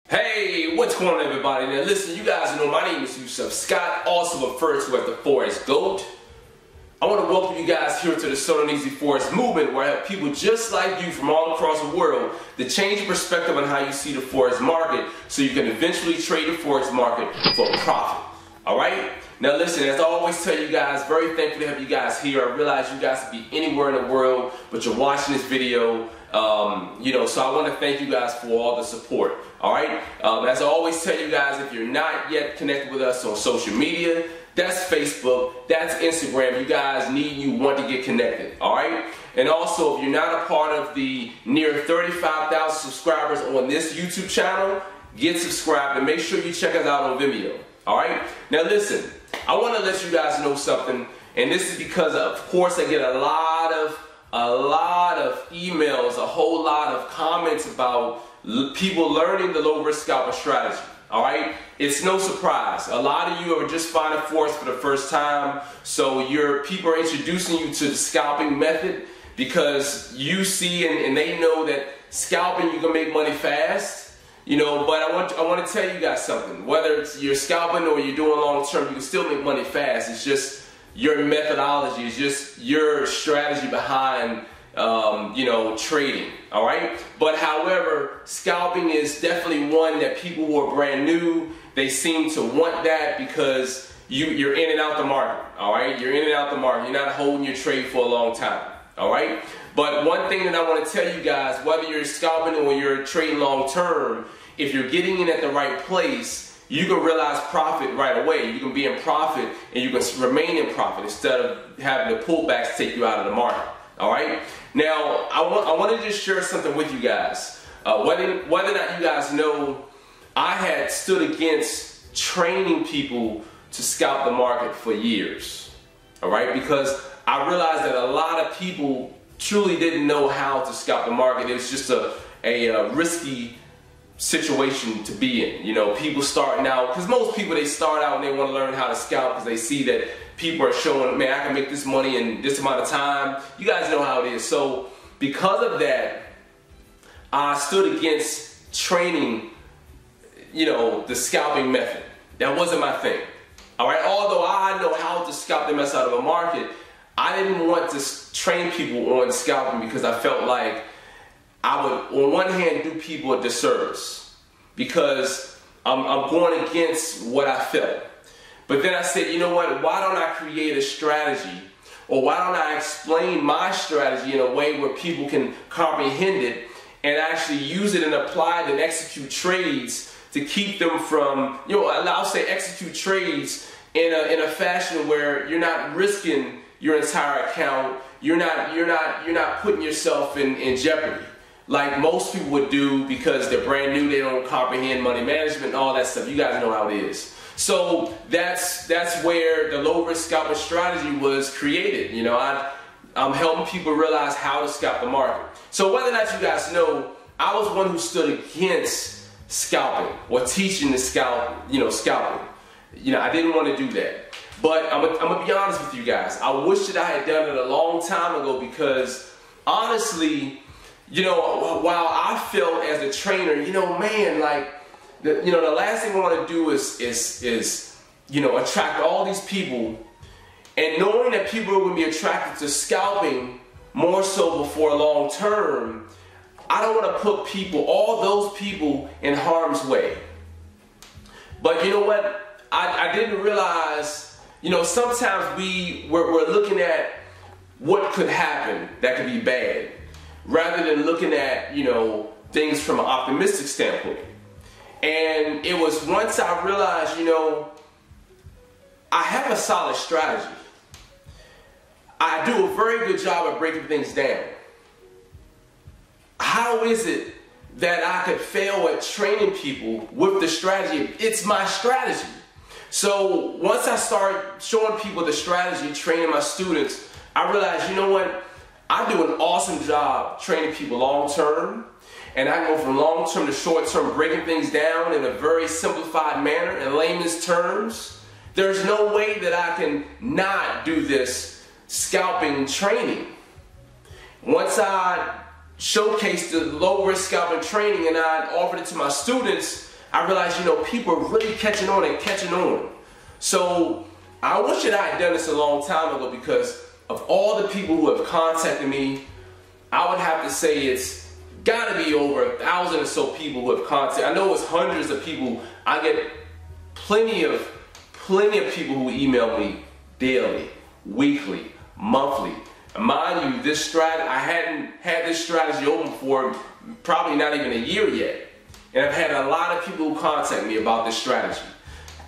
Hey, what's going on, everybody? Now listen, you guys know my name is Yusef Scott, also referred to as the Forex GOAT. I want to welcome you guys here to the So Darn Easy Forex movement, where I have people just like you from all across the world to change your perspective on how you see the Forex market so you can eventually trade the Forex market for profit. Alright? Now listen, as I always tell you guys, very thankful to have you guys here. I realize you guys could be anywhere in the world, but you're watching this video. So I want to thank you guys for all the support. Alright? As I always tell you guys, if you're not yet connected with us on social media, that's Facebook, that's Instagram. You guys want to get connected. Alright? And also, if you're not a part of the near 35,000 subscribers on this YouTube channel, get subscribed and make sure you check us out on Vimeo. Alright? Now listen, I want to let you guys know something, and this is because of course I get a lot of emails, a whole lot of comments about people learning the low-risk scalping strategy. Alright? It's no surprise. A lot of you are just finding Forex for the first time, so people are introducing you to the scalping method because you see and they know that scalping you can make money fast. But I want to tell you guys something. Whether it's you're scalping or you're doing long term, you can still make money fast. It's just your methodology. It's just your strategy behind trading. All right. But however, scalping is definitely one that people who are brand new, they seem to want that because you're in and out the market. All right. You're in and out the market. You're not holding your trade for a long time. All right. But one thing that I want to tell you guys, whether you're scalping or you're trading long term, if you're getting in at the right place, you can realize profit right away. You can be in profit and you can remain in profit instead of having the pullbacks take you out of the market. All right. Now, I want to just share something with you guys. Whether or not you guys know, I had stood against training people to scalp the market for years. All right, because I realized that a lot of people truly didn't know how to scalp the market. It was just a risky situation to be in. People starting out, because most people, they start out and they want to learn how to scalp because they see that people are showing, man, I can make this money in this amount of time. You guys know how it is. So because of that, I stood against training, the scalping method. That wasn't my thing. All right. Although I know how to scalp the mess out of a market, I didn't want to train people on scalping because I felt like I would, on one hand, do people a disservice because I'm going against what I felt. But then I said, you know what, why don't I create a strategy, or why don't I explain my strategy in a way where people can comprehend it and actually use it and apply it and execute trades to keep them from, I'll say execute trades in a fashion where you're not risking your entire account, you're not putting yourself in jeopardy like most people would do because they're brand new, they don't comprehend money management and all that stuff. You guys know how it is. So that's where the low-risk scalping strategy was created. I'm helping people realize how to scalp the market. So whether or not you guys know, I was one who stood against scalping or teaching the scalping. I didn't want to do that. But I'm gonna be honest with you guys. I wish that I had done it a long time ago because honestly, while I felt as a trainer, man, like, the last thing I want to do is attract all these people, and knowing that people are going to be attracted to scalping more so before long term, I don't want to put all those people in harm's way. But you know what? I didn't realize, sometimes we're looking at what could happen that could be bad, rather than looking at, things from an optimistic standpoint. And it was once I realized, I have a solid strategy. I do a very good job of breaking things down. How is it that I could fail at training people with the strategy? It's my strategy. So once I start showing people the strategy, training my students, I realized, you know what? I do an awesome job training people long term. And I go from long term to short term, breaking things down in a very simplified manner, in layman's terms. There's no way that I can not do this scalping training. Once I showcased the low-risk scalping training and I offered it to my students, I realized, you know, people are really catching on and catching on. So I wish that I had done this a long time ago, because of all the people who have contacted me, I would have to say it's gotta be over 1,000 or so people who have contacted. I know it's hundreds of people. I get plenty of people who email me daily, weekly, monthly. Mind you, this strategy, I hadn't had this strategy open for probably not even a year yet. And I've had a lot of people who contact me about this strategy.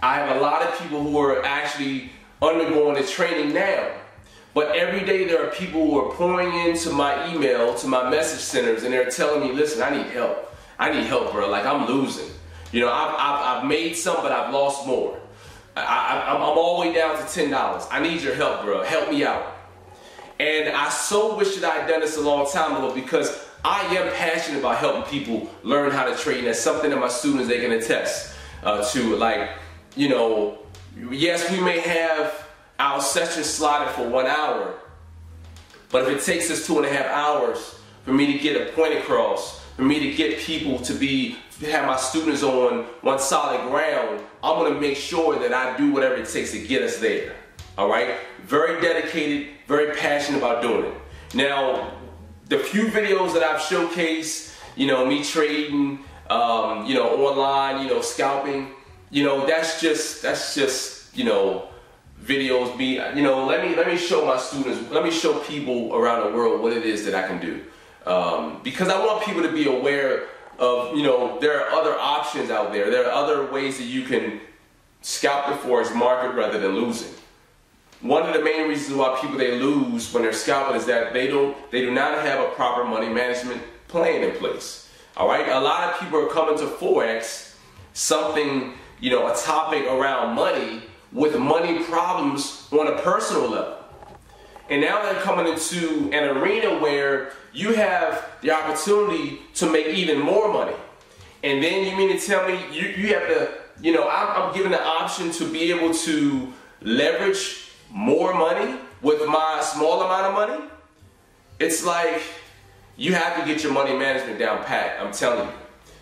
I have a lot of people who are actually undergoing the training now. But every day there are people who are pouring into my email, to my message centers, and they're telling me, listen, I need help. I need help, bro. Like, I'm losing. You know, I've made some, but I've lost more. I'm all the way down to $10. I need your help, bro. Help me out. And I so wish that I had done this a long time ago, because I am passionate about helping people learn how to trade. And that's something that my students, they can attest to. Like, you know, yes, we may have our session slotted for 1 hour, but if it takes us 2.5 hours for me to get a point across, for me to get people to have my students on one solid ground, I'm gonna make sure that I do whatever it takes to get us there. All right? Very dedicated, very passionate about doing it. Now, the few videos that I've showcased, you know, me trading, you know, online, you know, scalping, you know, that's just, you know, videos you know, let me show my students, let me show people around the world what it is that I can do. Because I want people to be aware of, you know, there are other options out there. There are other ways that you can scalp the Forex market rather than losing. One of the main reasons why people, they lose when they're scalping is that they do not have a proper money management plan in place. All right, a lot of people are coming to Forex, something, you know, a topic around money, with money problems on a personal level. And now they're coming into an arena where you have the opportunity to make even more money. And then you mean to tell me you have to, you know, I'm given the option to be able to leverage more money with my small amount of money? It's like, you have to get your money management down pat, I'm telling you.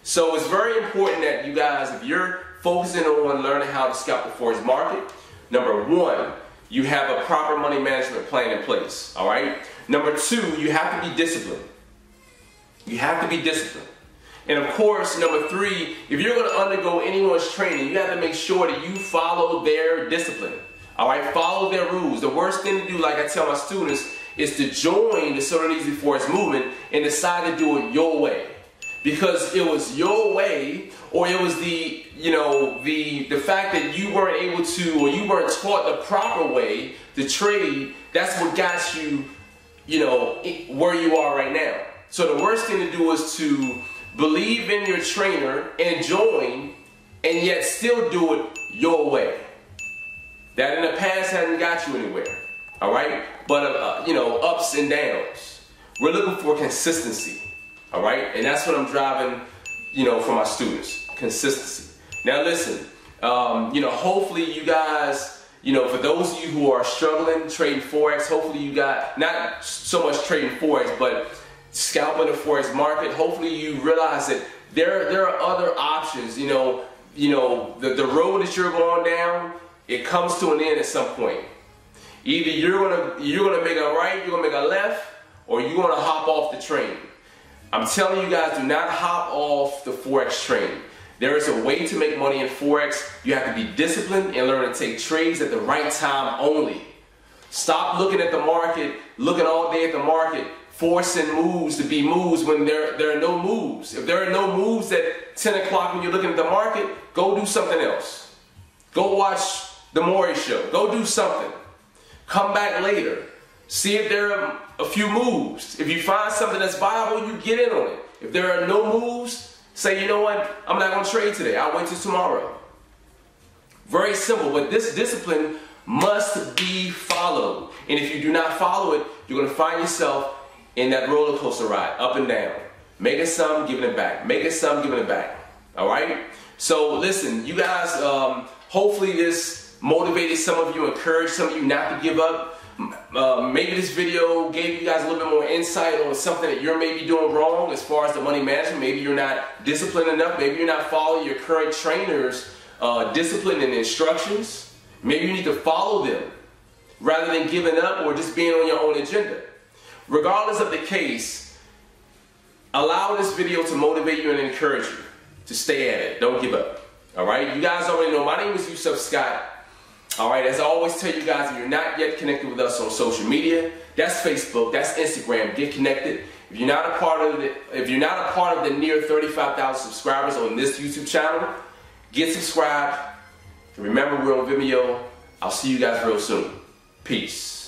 So it's very important that you guys, if you're focusing on learning how to scalp the Forex market, number one, you have a proper money management plan in place, all right? Number two, you have to be disciplined. You have to be disciplined. And of course, number three, if you're going to undergo anyone's training, you have to make sure that you follow their discipline, all right? Follow their rules. The worst thing to do, like I tell my students, is to join the So Darn Easy Forex movement and decide to do it your way. Because it was your way, or it was the, you know, the fact that you weren't able to, or you weren't taught the proper way to trade, that's what got you, you know, where you are right now. So the worst thing to do is to believe in your trainer and join, and yet still do it your way. That in the past hasn't got you anywhere, all right? But, you know, ups and downs. We're looking for consistency. All right, and that's what I'm driving, you know, for my students, consistency. Now listen, you know, hopefully you guys, you know, for those of you who are struggling trading Forex, hopefully you got, not so much trading Forex, but scalping the Forex market, hopefully you realize that there are other options. You know, the road that you're going down, it comes to an end at some point. Either you're gonna make a right, you're gonna make a left, or you're gonna hop off the train. I'm telling you guys, do not hop off the Forex train. There is a way to make money in Forex. You have to be disciplined and learn to take trades at the right time only. Stop looking at the market, looking all day at the market, forcing moves to be moves when there are no moves. If there are no moves at 10 o'clock when you're looking at the market, go do something else. Go watch the Maury show. Go do something. Come back later. See if there are a few moves. If you find something that's viable, you get in on it. If there are no moves, say, you know what, I'm not going to trade today. I'll wait till tomorrow. Very simple, but this discipline must be followed. And if you do not follow it, you're going to find yourself in that roller coaster ride, up and down. Making some, giving it back. Making some, giving it back. All right? So listen, you guys, hopefully this motivated some of you, encouraged some of you not to give up. Maybe this video gave you guys a little bit more insight on something that you're maybe doing wrong as far as the money management. Maybe you're not disciplined enough. Maybe you're not following your current trainer's discipline and instructions. Maybe you need to follow them rather than giving up or just being on your own agenda. Regardless of the case, allow this video to motivate you and encourage you to stay at it. Don't give up. All right? You guys already know my name is Yusef Scott. All right, as I always tell you guys, if you're not yet connected with us on social media, that's Facebook, that's Instagram. Get connected. If you're not a part of the near 35,000 subscribers on this YouTube channel, get subscribed. And remember, we're on Vimeo. I'll see you guys real soon. Peace.